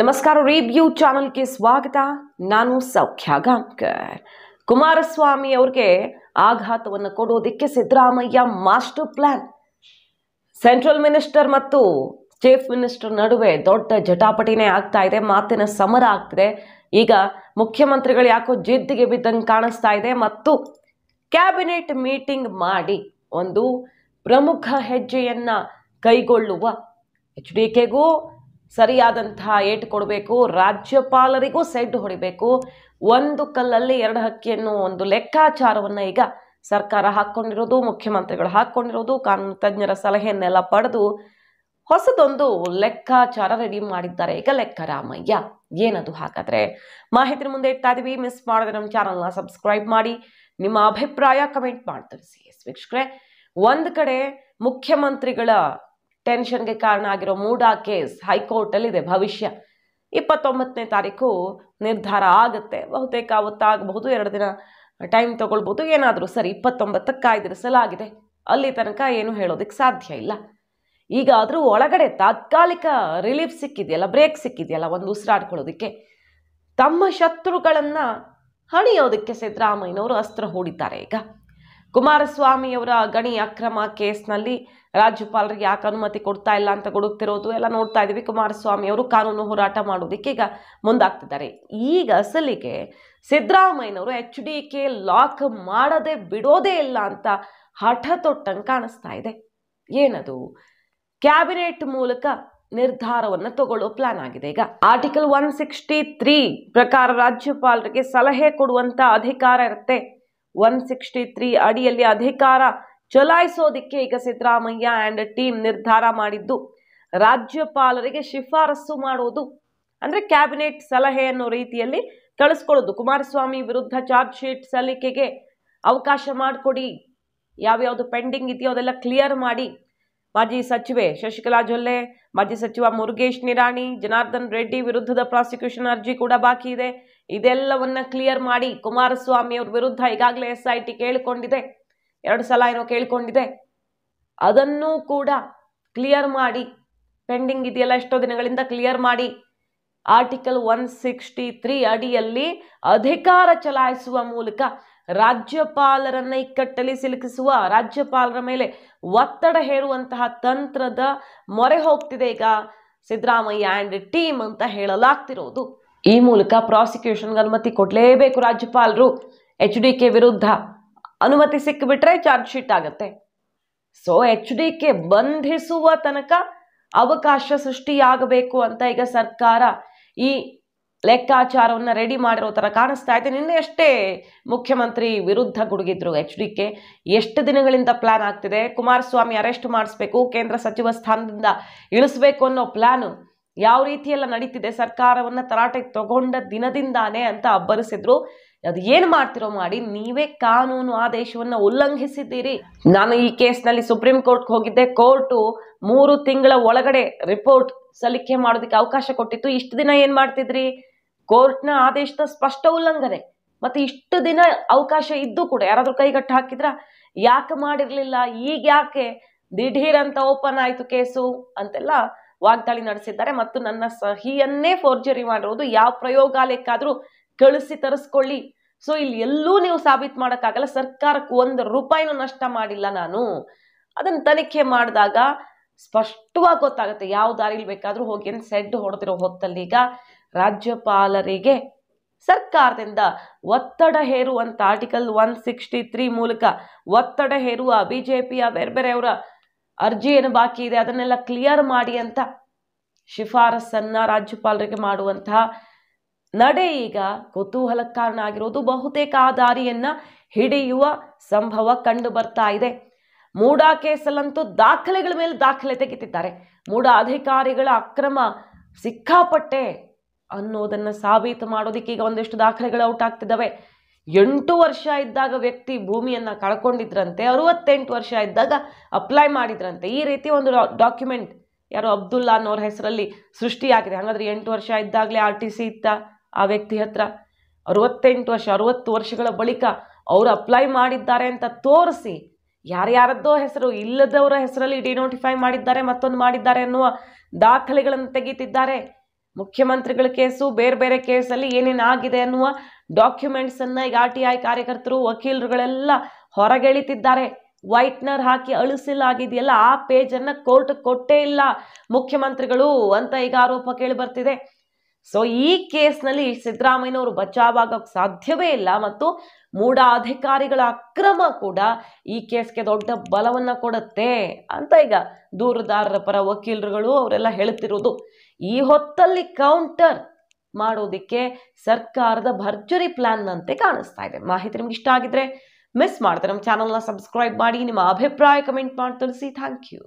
ನಮಸ್ಕಾರ ರಿವ್ಯೂ ಚಾನಲ್ಗೆ ಸ್ವಾಗತ. ನಾನು ಸೌಖ್ಯ ಗಾಂವ್ಕರ್. ಕುಮಾರಸ್ವಾಮಿ ಅವರಿಗೆ ಆಘಾತವನ್ನು ಕೊಡೋದಕ್ಕೆ Siddaramaiah master plan. Central minister ಮತ್ತು ಚೀಫ್ ಮಿನಿಸ್ಟರ್ ನಡುವೆ ದೊಡ್ಡ ಜಟಾಪಟಿನೇ ಆಗ್ತಾ ಇದೆ, ಮಾತಿನ ಸಮರ ಆಗ್ತಿದೆ. ಈಗ ಮುಖ್ಯಮಂತ್ರಿಗಳು ಯಾಕೋ ಜಿದ್ದಿಗೆ ಬಿದ್ದಂಗೆ ಕಾಣಿಸ್ತಾ ಇದೆ ಮತ್ತು ಕ್ಯಾಬಿನೆಟ್ ಮೀಟಿಂಗ್ ಮಾಡಿ ಒಂದು ಪ್ರಮುಖ ಹೆಜ್ಜೆಯನ್ನ ಕೈಗೊಳ್ಳುವ HDKಗೂ ಸರಿಯಾದಂತಹ ಏಟು ಕೊಡಬೇಕು, ರಾಜ್ಯಪಾಲರಿಗೂ ಸೆಡ್ ಹೊಡಿಬೇಕು, ಒಂದು ಕಲ್ಲಲ್ಲಿ ಎರಡು ಹಕ್ಕಿ ಅನ್ನೋ ಒಂದು ಲೆಕ್ಕಾಚಾರವನ್ನು ಈಗ ಸರ್ಕಾರ ಹಾಕ್ಕೊಂಡಿರೋದು, ಮುಖ್ಯಮಂತ್ರಿಗಳು ಹಾಕ್ಕೊಂಡಿರೋದು, ಕಾನೂನು ತಜ್ಞರ ಸಲಹೆಯನ್ನೆಲ್ಲ ಪಡೆದು ಹೊಸದೊಂದು ಲೆಕ್ಕಾಚಾರ ರೆಡಿ ಮಾಡಿದ್ದಾರೆ ಈಗ ಲೆಕ್ಕರಾಮಯ್ಯ. ಏನದು ಹಾಗಾದ್ರೆ ಮಾಹಿತಿ ಮುಂದೆ ಇಡ್ತಾ ಇದೀವಿ. ಮಿಸ್ ಮಾಡಿದ್ರೆ ನಮ್ಮ ಚಾನಲ್ನ ಸಬ್ಸ್ಕ್ರೈಬ್ ಮಾಡಿ, ನಿಮ್ಮ ಅಭಿಪ್ರಾಯ ಕಮೆಂಟ್ ಮಾಡಿ ತಿಳಿಸಿ. ವೀಕ್ಷಕರೇ, ಒಂದು ಕಡೆ ಮುಖ್ಯಮಂತ್ರಿಗಳ ಟೆನ್ಷನ್ಗೆ ಕಾರಣ ಆಗಿರೋ ಮೂಡಾ ಕೇಸ್ ಹೈಕೋರ್ಟಲ್ಲಿದೆ. ಭವಿಷ್ಯ 29ನೇ ತಾರೀಕು ನಿರ್ಧಾರ ಆಗುತ್ತೆ. ಬಹುತೇಕ ಅವತ್ತಾಗಬಹುದು, 2 ದಿನ ಟೈಮ್ ತಗೊಳ್ಬೋದು, ಏನಾದರೂ ಸರಿ 29ಕ್ಕೆ ಕಾಯ್ದಿರಿಸಲಾಗಿದೆ. ಅಲ್ಲಿ ತನಕ ಏನು ಹೇಳೋದಕ್ಕೆ ಸಾಧ್ಯ ಇಲ್ಲ. ಈಗ ಅದ್ರ ಒಳಗಡೆ ತಾತ್ಕಾಲಿಕ ರಿಲೀಫ್ ಸಿಕ್ಕಿದೆಯಲ್ಲ, ಬ್ರೇಕ್ ಸಿಕ್ಕಿದೆಯಲ್ಲ, ಒಂದು ಉಸಿರಾಡ್ಕೊಳ್ಳೋದಕ್ಕೆ, ತಮ್ಮ ಶತ್ರುಗಳನ್ನು ಹಣಿಯೋದಕ್ಕೆ ಸಿದ್ದರಾಮಯ್ಯನವರು ಅಸ್ತ್ರ ಹೂಡಿದ್ದಾರೆ. ಈಗ ಕುಮಾರಸ್ವಾಮಿಯವರ ಗಣಿ ಅಕ್ರಮ ಕೇಸ್ನಲ್ಲಿ ರಾಜ್ಯಪಾಲರಿಗೆ ಯಾಕೆ ಅನುಮತಿ ಕೊಡ್ತಾ ಇಲ್ಲ ಅಂತ ಗೊಡುತ್ತಿರೋದು ಎಲ್ಲ ನೋಡ್ತಾ ಇದ್ದೀವಿ. ಕುಮಾರಸ್ವಾಮಿ ಅವರು ಕಾನೂನು ಹೋರಾಟ ಮಾಡೋದಕ್ಕೆ ಈಗ ಮುಂದಾಗ್ತಿದ್ದಾರೆ. ಈಗ ಅಸಲಿಗೆ ಸಿದ್ದರಾಮಯ್ಯನವರು HDK ಲಾಕ್ ಮಾಡದೆ ಬಿಡೋದೇ ಇಲ್ಲ ಅಂತ ಹಠ ತೊಟ್ಟಂಗೆ ಕಾಣಿಸ್ತಾ ಇದೆ. ಏನದು? ಕ್ಯಾಬಿನೆಟ್ ಮೂಲಕ ನಿರ್ಧಾರವನ್ನು ತಗೊಳ್ಳೋ ಪ್ಲಾನ್ ಆಗಿದೆ. ಈಗ ಆರ್ಟಿಕಲ್ 163 ಪ್ರಕಾರ ರಾಜ್ಯಪಾಲರಿಗೆ ಸಲಹೆ ಕೊಡುವಂತ ಅಧಿಕಾರ ಇರುತ್ತೆ. 163 ಅಡಿಯಲ್ಲಿ ಅಧಿಕಾರ ಚಲಾಯಿಸೋದಿಕ್ಕೆ ಈಗ ಸಿದ್ದರಾಮಯ್ಯ ಅಂಡ್ ಟೀಮ್ ನಿರ್ಧಾರ ಮಾಡಿದ್ದು, ರಾಜ್ಯಪಾಲರಿಗೆ ಶಿಫಾರಸು ಮಾಡೋದು ಅಂದ್ರೆ ಕ್ಯಾಬಿನೆಟ್ ಸಲಹೆ ಅನ್ನೋ ರೀತಿಯಲ್ಲಿ ಕಳಿಸ್ಕೊಳ್ಳೋದು. ಕುಮಾರಸ್ವಾಮಿ ವಿರುದ್ಧ ಚಾರ್ಜ್ ಶೀಟ್ ಸಲ್ಲಿಕೆಗೆ ಅವಕಾಶ ಮಾಡಿಕೊಡಿ, ಯಾವ್ಯಾವುದು ಪೆಂಡಿಂಗ್ ಇದೆಯೋ ಅದೆಲ್ಲ ಕ್ಲಿಯರ್ ಮಾಡಿ. ಮಾಜಿ ಸಚಿವೆ ಶಶಿಕಲಾ ಜೊಲ್ಲೆ, ಮಾಜಿ ಸಚಿವ ಮುರುಗೇಶ್ ನಿರಾಣಿ, ಜನಾರ್ದನ್ ರೆಡ್ಡಿ ವಿರುದ್ಧದ ಪ್ರಾಸಿಕ್ಯೂಷನ್ ಅರ್ಜಿ ಕೂಡ ಬಾಕಿ ಇದೆ. ಇದೆಲ್ಲವನ್ನ ಕ್ಲಿಯರ್ ಮಾಡಿ. ಕುಮಾರಸ್ವಾಮಿ ಅವ್ರ ವಿರುದ್ಧ ಈಗಾಗಲೇ SIT ಕೇಳಿಕೊಂಡಿದೆ, 2 ಸಲ ಏನೋ ಕೇಳಿಕೊಂಡಿದೆ, ಅದನ್ನೂ ಕೂಡ ಕ್ಲಿಯರ್ ಮಾಡಿ. ಪೆಂಡಿಂಗ್ ಇದೆಯಲ್ಲ ಎಷ್ಟೋ ದಿನಗಳಿಂದ, ಕ್ಲಿಯರ್ ಮಾಡಿ. ಆರ್ಟಿಕಲ್ 163 ಅಡಿಯಲ್ಲಿ ಅಧಿಕಾರ ಚಲಾಯಿಸುವ ಮೂಲಕ ರಾಜ್ಯಪಾಲರನ್ನ ಇಕ್ಕಟ್ಟಲ್ಲಿ ಸಿಲುಕಿಸುವ, ರಾಜ್ಯಪಾಲರ ಮೇಲೆ ಒತ್ತಡ ಹೇರುವಂತಹ ತಂತ್ರದ ಮೊರೆ ಹೋಗ್ತಿದೆ ಈಗ ಸಿದ್ದರಾಮಯ್ಯ ಅಂಡ್ ಟೀಮ್ ಅಂತ ಹೇಳಲಾಗ್ತಿರೋದು. ಈ ಮೂಲಕ ಪ್ರಾಸಿಕ್ಯೂಷನ್ಗೆ ಅನುಮತಿ ಕೊಡಲೇಬೇಕು ರಾಜ್ಯಪಾಲರು. HDK ವಿರುದ್ಧ ಅನುಮತಿ ಸಿಕ್ಕಿಬಿಟ್ರೆ ಚಾರ್ಜ್ ಶೀಟ್ ಆಗುತ್ತೆ. ಸೊ HDK ಬಂಧಿಸುವ ತನಕ ಅವಕಾಶ ಸೃಷ್ಟಿಯಾಗಬೇಕು ಅಂತ ಈಗ ಸರ್ಕಾರ ಈ ಲೆಕ್ಕಾಚಾರವನ್ನು ರೆಡಿ ಮಾಡಿರೋ ಥರ ಕಾಣಿಸ್ತಾ ಇದೆ. ನಿನ್ನೆ ಅಷ್ಟೇ ಮುಖ್ಯಮಂತ್ರಿ ವಿರುದ್ಧ ಗುಡುಗಿದ್ರು HDK. ಎಷ್ಟು ದಿನಗಳಿಂದ ಪ್ಲಾನ್ ಆಗ್ತಿದೆ, ಕುಮಾರಸ್ವಾಮಿ ಅರೆಸ್ಟ್ ಮಾಡಿಸ್ಬೇಕು, ಕೇಂದ್ರ ಸಚಿವ ಸ್ಥಾನದಿಂದ ಇಳಿಸ್ಬೇಕು ಅನ್ನೋ ಪ್ಲಾನು ಯಾವ ರೀತಿಯೆಲ್ಲ ನಡೀತಿದೆ, ಸರ್ಕಾರವನ್ನು ತರಾಟೆಗೆ ತಗೊಂಡ ದಿನದಿಂದಾನೇ ಅಂತ ಅಬ್ಬರಿಸಿದ್ರು. ಅದು ಏನು ಮಾಡ್ತಿರೋ ಮಾಡಿ, ನೀವೇ ಕಾನೂನು ಆದೇಶವನ್ನು ಉಲ್ಲಂಘಿಸಿದ್ದೀರಿ. ನಾನು ಈ ಕೇಸ್ನಲ್ಲಿ ಸುಪ್ರೀಂ ಕೋರ್ಟ್ಗೆ ಹೋಗಿದ್ದೆ. ಕೋರ್ಟು 3 ತಿಂಗಳ ಒಳಗಡೆ ರಿಪೋರ್ಟ್ ಸಲ್ಲಿಕೆ ಮಾಡೋದಕ್ಕೆ ಅವಕಾಶ ಕೊಟ್ಟಿತ್ತು. ಇಷ್ಟು ದಿನ ಏನು ಮಾಡ್ತಿದ್ರಿ? ಕೋರ್ಟ್ನ ಆದೇಶದ ಸ್ಪಷ್ಟ ಉಲ್ಲಂಘನೆ. ಮತ್ತೆ ಇಷ್ಟು ದಿನ ಅವಕಾಶ ಇದ್ದು ಕೂಡ ಯಾರಾದ್ರೂ ಕೈಗಟ್ಟು ಹಾಕಿದ್ರ? ಯಾಕೆ ಮಾಡಿರ್ಲಿಲ್ಲ? ಈಗ ಯಾಕೆ ದಿಢೀರ್ ಅಂತ ಓಪನ್ ಆಯ್ತು ಕೇಸು ಅಂತೆಲ್ಲ ವಾಗ್ದಾಳಿ ನಡೆಸಿದ್ದಾರೆ. ಮತ್ತು ನನ್ನ ಸಹಿಯನ್ನೇ ಫೋರ್ಜರಿ ಮಾಡಿರೋದು, ಯಾವ ಪ್ರಯೋಗಾಲಯಕ್ಕಾದ್ರೂ ಕಳಿಸಿ ತರಿಸ್ಕೊಳ್ಳಿ. ಸೊ ಇಲ್ಲಿ ಎಲ್ಲೂ ನೀವು ಸಾಬೀತು ಮಾಡೋಕ್ಕಾಗಲ್ಲ. ಸರ್ಕಾರಕ್ಕೆ 1 ರೂಪಾಯಿನೂ ನಷ್ಟ ಮಾಡಿಲ್ಲ ನಾನು. ಅದನ್ನ ತನಿಖೆ ಮಾಡಿದಾಗ ಸ್ಪಷ್ಟವಾಗಿ ಗೊತ್ತಾಗುತ್ತೆ ಯಾವ ದಾರಿಲಿ ಬೇಕಾದ್ರೂ ಹೋಗಿ ಅಂತ ಸೆಡ್ ಹೊಡೆದಿರೋ ಹೊತ್ತಲ್ಲಿ ಈಗ ರಾಜ್ಯಪಾಲರಿಗೆ ಸರ್ಕಾರದಿಂದ ಒತ್ತಡ ಹೇರುವಂತ ಆರ್ಟಿಕಲ್ 163 ಮೂಲಕ ಒತ್ತಡ ಹೇರುವ BJPಯ ಬೇರೆಯವರ ಅರ್ಜಿ ಏನು ಬಾಕಿ ಇದೆ ಅದನ್ನೆಲ್ಲ ಕ್ಲಿಯರ್ ಮಾಡಿ ಅಂತ ಶಿಫಾರಸನ್ನ ರಾಜ್ಯಪಾಲರಿಗೆ ಮಾಡುವಂತಹ ನಡೆ ಈಗ ಕುತೂಹಲಕ್ಕೆ ಕಾರಣ ಆಗಿರೋದು. ಬಹುತೇಕ ಆ ದಾರಿಯನ್ನ ಹಿಡಿಯುವ ಸಂಭವ ಕಂಡು ಬರ್ತಾ ಇದೆ. ಮೂಡಾ ಕೇಸಲ್ಲಂತೂ ದಾಖಲೆಗಳ ಮೇಲೆ ದಾಖಲೆ ತೆಗಿತಿದ್ದಾರೆ. ಮೂಡಾ ಅಧಿಕಾರಿಗಳ ಅಕ್ರಮ ಸಿಕ್ಕಾಪಟ್ಟೆ ಅನ್ನೋದನ್ನ ಸಾಬೀತು ಮಾಡೋದಕ್ಕೆ ಈಗ ಒಂದಿಷ್ಟು ದಾಖಲೆಗಳು ಔಟ್ ಆಗ್ತಿದ್ದಾವೆ. 8 ವರ್ಷ ಇದ್ದಾಗ ವ್ಯಕ್ತಿ ಭೂಮಿಯನ್ನ ಕಳ್ಕೊಂಡಿದ್ರಂತೆ, 68 ವರ್ಷ ಇದ್ದಾಗ ಅಪ್ಲೈ ಮಾಡಿದ್ರಂತೆ. ಈ ರೀತಿ ಒಂದು ಡಾಕ್ಯುಮೆಂಟ್ ಯಾರೋ ಅಬ್ದುಲ್ಲಾ ಅನ್ನೋರ ಹೆಸರಲ್ಲಿ ಸೃಷ್ಟಿಯಾಗಿದೆ. ಹಾಗಾದ್ರೆ 8 ವರ್ಷ ಇದ್ದಾಗಲೇ RTC ಇತ್ತ ಆ ವ್ಯಕ್ತಿ ಹತ್ರ. 68 ವರ್ಷ, 60 ವರ್ಷಗಳ ಬಳಿಕ ಅವರು ಅಪ್ಲೈ ಮಾಡಿದ್ದಾರೆ ಅಂತ ತೋರಿಸಿ ಯಾರ್ಯಾರದ್ದೋ ಹೆಸರು ಇಲ್ಲದವರ ಹೆಸರಲ್ಲಿ ಡಿನೋಟಿಫೈ ಮಾಡಿದ್ದಾರೆ, ಮತ್ತೊಂದು ಮಾಡಿದ್ದಾರೆ ಅನ್ನುವ ದಾಖಲೆಗಳನ್ನು ತೆಗೀತಿದ್ದಾರೆ. ಮುಖ್ಯಮಂತ್ರಿಗಳ ಕೇಸು, ಬೇರೆ ಬೇರೆ ಕೇಸಲ್ಲಿ ಏನೇನಾಗಿದೆ ಅನ್ನುವ ಡಾಕ್ಯುಮೆಂಟ್ಸನ್ನು ಈಗ RTI ಕಾರ್ಯಕರ್ತರು, ವಕೀಲರುಗಳೆಲ್ಲ ಹೊರಗೆಳಿತಿದ್ದಾರೆ. ವೈಟ್ನರ್ ಹಾಕಿ ಅಳಿಸಲಾಗಿದೆಯಲ್ಲ ಆ ಪೇಜನ್ನು ಕೋರ್ಟ್ ಕೊಟ್ಟೇ ಇಲ್ಲ ಮುಖ್ಯಮಂತ್ರಿಗಳು ಅಂತ ಈಗ ಆರೋಪ ಕೇಳಿ ಬರ್ತಿದೆ. ಸೊ ಈ ಕೇಸ್ನಲ್ಲಿ ಸಿದ್ದರಾಮಯ್ಯನವರು ಬಚಾವಾಗಕ್ಕೆ ಸಾಧ್ಯವೇ ಇಲ್ಲ ಮತ್ತು ಮೂಢ ಅಧಿಕಾರಿಗಳ ಅಕ್ರಮ ಕೂಡ ಈ ಕೇಸ್ಗೆ ದೊಡ್ಡ ಬಲವನ್ನು ಕೊಡುತ್ತೆ ಅಂತ ಈಗ ದೂರುದಾರರ ಪರ ವಕೀಲರುಗಳು ಅವರೆಲ್ಲ ಹೇಳ್ತಿರೋದು. ಈ ಹೊತ್ತಲ್ಲಿ ಕೌಂಟರ್ ಮಾಡೋದಕ್ಕೆ ಸರ್ಕಾರದ ಭರ್ಜರಿ ಪ್ಲಾನ್ ಅಂತೆ ಕಾಣಿಸ್ತಾ ಇದೆ. ಮಾಹಿತಿ ನಿಮ್ಗೆ ಇಷ್ಟ ಆಗಿದ್ರೆ ಮಿಸ್ ಮಾಡ್ತಾರೆ ನಮ್ಮ ಚಾನಲ್ನ ಸಬ್ಸ್ಕ್ರೈಬ್ ಮಾಡಿ, ನಿಮ್ಮ ಅಭಿಪ್ರಾಯ ಕಮೆಂಟ್ ಮಾಡಿ ತಿಳಿಸಿ. Thank you.